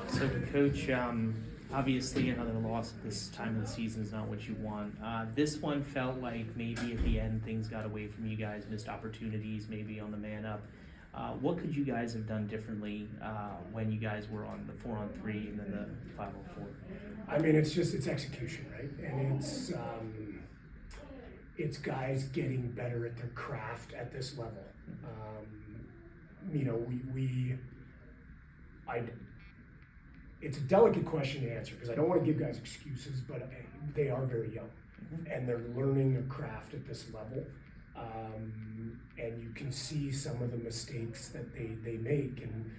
So, Coach, obviously another loss at this time of the season is not what you want. This one felt like maybe at the end things got away from you guys, missed opportunities, maybe on the man up. What could you guys have done differently when you guys were on the 4-on-3 and then the 5-on-4? I mean, it's execution, right? And it's guys getting better at their craft at this level. You know, it's a delicate question to answer because I don't want to give guys excuses, but they are very young and they're learning their craft at this level. And you can see some of the mistakes that they make, and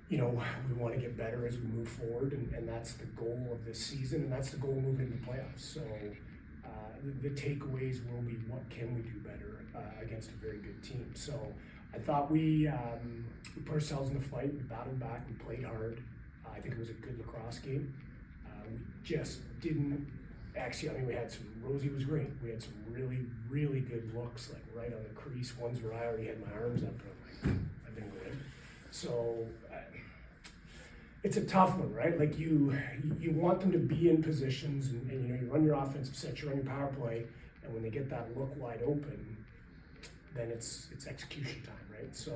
you know, we want to get better as we move forward, and that's the goal of this season, and that's the goal moving into the playoffs. So the takeaways will be, what can we do better against a very good team? So I thought we put ourselves in the fight, we battled back, we played hard. I think it was a good lacrosse game. We just didn't, actually, I mean, we had some, Rosie was great. We had some really, really good looks, like right on the crease, ones where I already had my arms up, and I'm like, I've been good. So it's a tough one, right? Like you want them to be in positions, and you know, you run your offensive set, you run your power play, and when they get that look wide open, then it's execution time, right? So,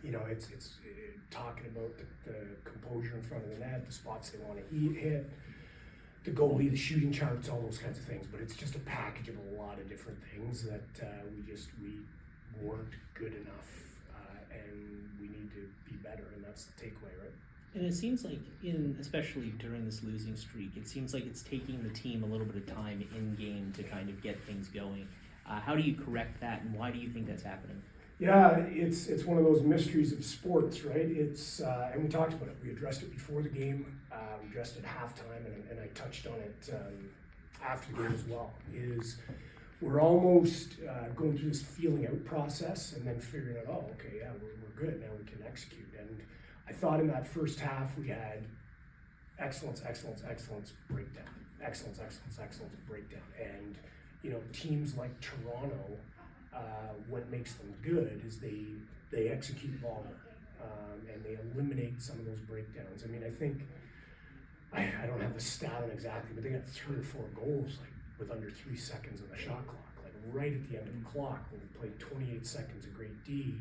you know, it's talking about the composure in front of the net, the spots they want to hit, the goalie, the shooting charts, all those kinds of things. But it's just a package of a lot of different things that we weren't good enough, and we need to be better, and that's the takeaway, right? And it seems like, especially during this losing streak, it seems like it's taking the team a little bit of time in game to kind of get things going. How do you correct that, and why do you think that's happening? Yeah, it's one of those mysteries of sports, right? It's and we talked about it. We addressed it before the game. We addressed it at halftime, and I touched on it after the game as well. Is we're almost going through this feeling out process, and then figuring out, oh, okay, yeah, we're good now. We can execute. And I thought in that first half we had excellence, breakdown, excellence, breakdown, and you know, teams like Toronto. What makes them good is they execute longer, and they eliminate some of those breakdowns. I mean, I think, I don't have the stat on exactly, but they got 3 or 4 goals like with under 3 seconds on the shot clock, like right at the end of the clock when we played 28 seconds of great D,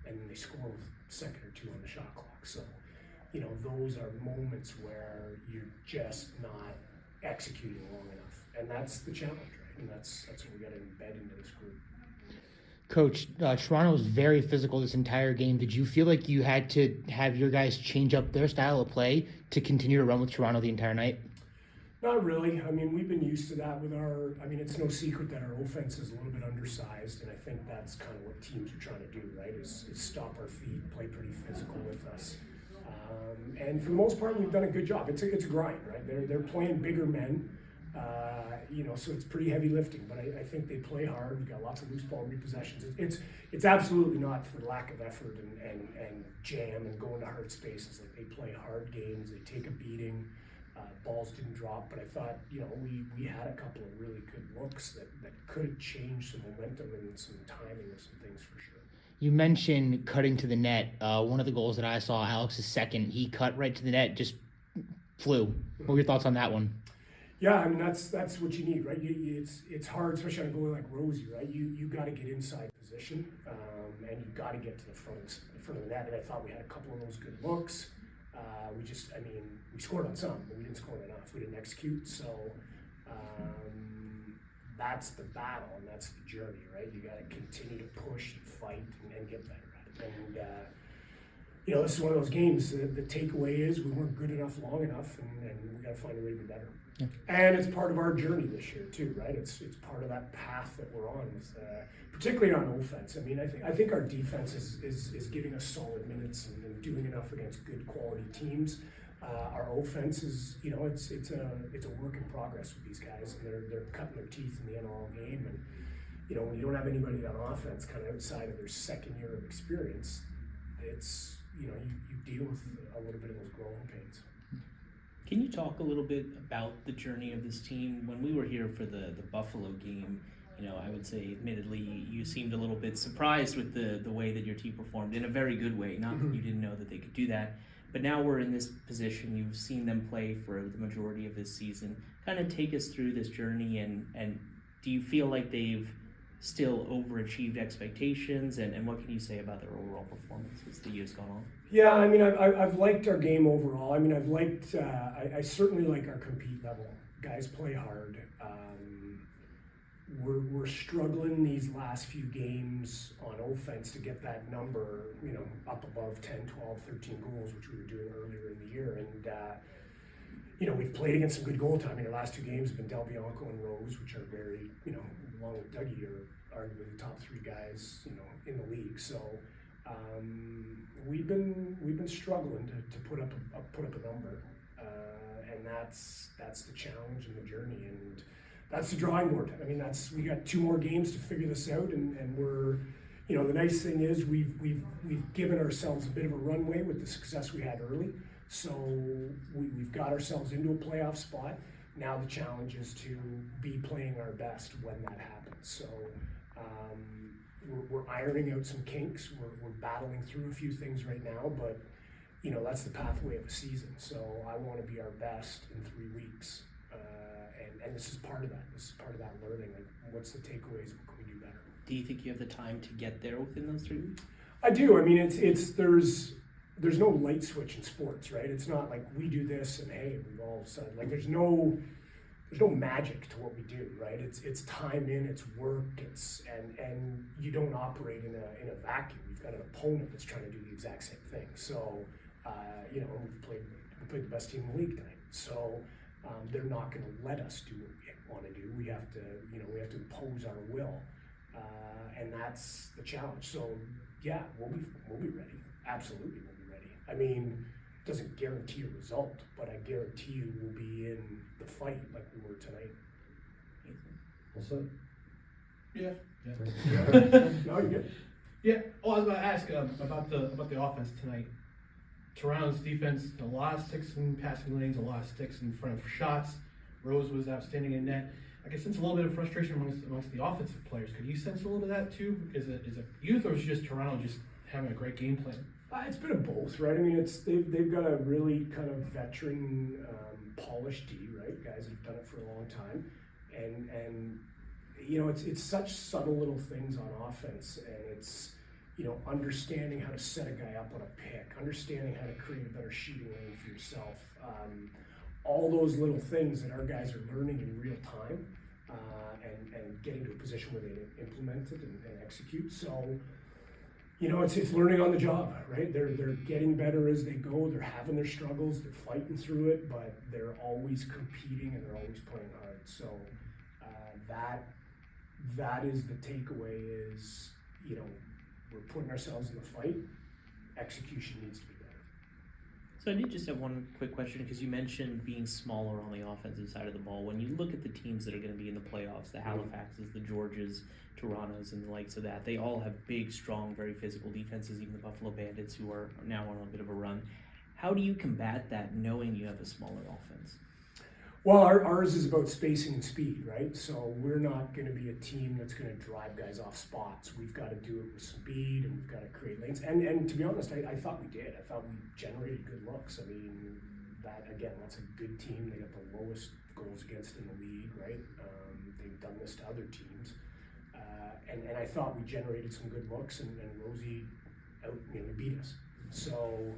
and then they score with a second or 2 on the shot clock. So, you know, those are moments where you're just not executing long enough, and that's the challenge, right? And that's what we got to embed into this group. Coach, Toronto was very physical this entire game. Did you feel like you had to have your guys change up their style of play to continue to run with Toronto the entire night? Not really. I mean, we've been used to that with it's no secret that our offense is a little bit undersized, and I think that's kind of what teams are trying to do, right, is stop our feet, play pretty physical with us. And for the most part, we've done a good job. It's a grind, right? They're playing bigger men. You know, so it's pretty heavy lifting, but I think they play hard. We've got lots of loose ball repossessions. It's absolutely not for lack of effort and jam and going to hard spaces. Like, they play hard games, they take a beating, balls didn't drop, but I thought, you know, we had a couple of really good looks that could have changed some momentum and some timing of some things for sure. You mentioned cutting to the net. One of the goals that I saw, Alex's second, he cut right to the net, just flew. What were your thoughts on that one? Yeah, I mean, that's what you need, right? It's hard, especially on a goalie like Rosie, right? You got to get inside position, and you got to get to the front of the net. And I thought we had a couple of those good looks. We scored on some, but we didn't score enough. We didn't execute. So that's the battle, and that's the journey, right? You got to continue to push and fight and get better at it. And you know, this is one of those games. The takeaway is we weren't good enough long enough, and we got to find a way to be better. Yeah. And it's part of our journey this year too, right? It's part of that path that we're on, with, particularly on offense. I mean, I think our defense is giving us solid minutes and doing enough against good quality teams. Our offense is, you know, it's a work in progress with these guys, and they're cutting their teeth in the NLL game. And you know, when you don't have anybody on offense kind of outside of their second year of experience, it's, you know, you deal with a little bit of those growing pains. Can you talk a little bit about the journey of this team? When we were here for the Buffalo game, you know, I would say, admittedly, you seemed a little bit surprised with the way that your team performed, in a very good way. Not that you didn't know that they could do that, But now we're in this position. You've seen them play for the majority of this season. Kind of take us through this journey, and do you feel like they've still overachieved expectations? And what can you say about their overall performance as the year's gone on? Yeah, I mean, I've liked our game overall. I mean, I've liked, I certainly like our compete level. Guys play hard. We're struggling these last few games on offense to get that number, up above 10, 12, 13 goals, which we were doing earlier in the year. And, we've played against some good goal time. Our last two games have been Del Bianco and Rose, which are very, along with Dougie, are arguably the top three guys, in the league. So we've been struggling to put up a number, and that's the challenge and the journey, and that's the drawing board. I mean, we got 2 more games to figure this out, and we're, the nice thing is we've given ourselves a bit of a runway with the success we had early. So we've got ourselves into a playoff spot. Now the challenge is to be playing our best when that happens. So we're ironing out some kinks. We're battling through a few things right now, but that's the pathway of a season. So I want to be our best in 3 weeks, and this is part of that. This is part of that learning. Like, what's the takeaways? What can we do better? Do you think you have the time to get there within those 3 weeks? I do. I mean, there's no light switch in sports, right? It's not like we do this and hey, we've all of a sudden, like there's no magic to what we do, right? It's time in, it's work, and you don't operate in a vacuum. You've got an opponent that's trying to do the exact same thing. So, we played the best team in the league tonight. So they're not going to let us do what we want to do. We have to impose our will, and that's the challenge. So yeah, we'll be ready. Absolutely, we'll be ready. I mean, it doesn't guarantee a result, but I guarantee you we'll be in the fight like we were tonight. Well said. Yeah. No, you're good. Yeah. Oh, I was about to ask about the offense tonight. Toronto's defense, a lot of sticks in passing lanes, a lot of sticks in front of shots. Rose was outstanding in net. I can sense a little bit of frustration amongst the offensive players. Could you sense a little bit of that too? Is it youth, or is it just Toronto just having a great game plan? It's been a both, right? I mean, they've got a really kind of veteran, polished D, right? Guys that have done it for a long time, and it's such subtle little things on offense, and it's understanding how to set a guy up on a pick, understanding how to create a better shooting lane for yourself. All those little things that our guys are learning in real time, and getting to a position where they implement it and execute. So, it's learning on the job, right? They're getting better as they go. They're having their struggles. They're fighting through it, but they're always competing and they're always playing hard. So that is the takeaway. Is we're putting ourselves in the fight. Execution needs to be better. So I did just have one quick question, because you mentioned being smaller on the offensive side of the ball. When you look at the teams that are going to be in the playoffs, the Halifaxes, the Georges, Torontos, and the likes of that, they all have big, strong, very physical defenses, even the Buffalo Bandits, who are now on a bit of a run. How do you combat that, knowing you have a smaller offense? Well, ours is about spacing and speed, right? So we're not going to be a team that's going to drive guys off spots. We've got to do it with speed, and we've got to create lanes. And to be honest, I thought we did. I thought we generated good looks. I mean, that's a good team. They got the lowest goals against in the league, right? They've done this to other teams. And I thought we generated some good looks, and Rosie beat us. So,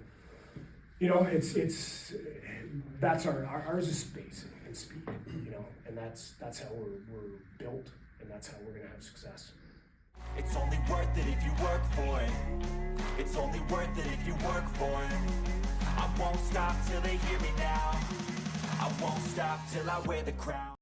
that's ours is spacing and speed, and that's how we're built, and that's how we're gonna have success. It's only worth it if you work for it. It's only worth it if you work for it. I won't stop till they hear me now. I won't stop till I wear the crown.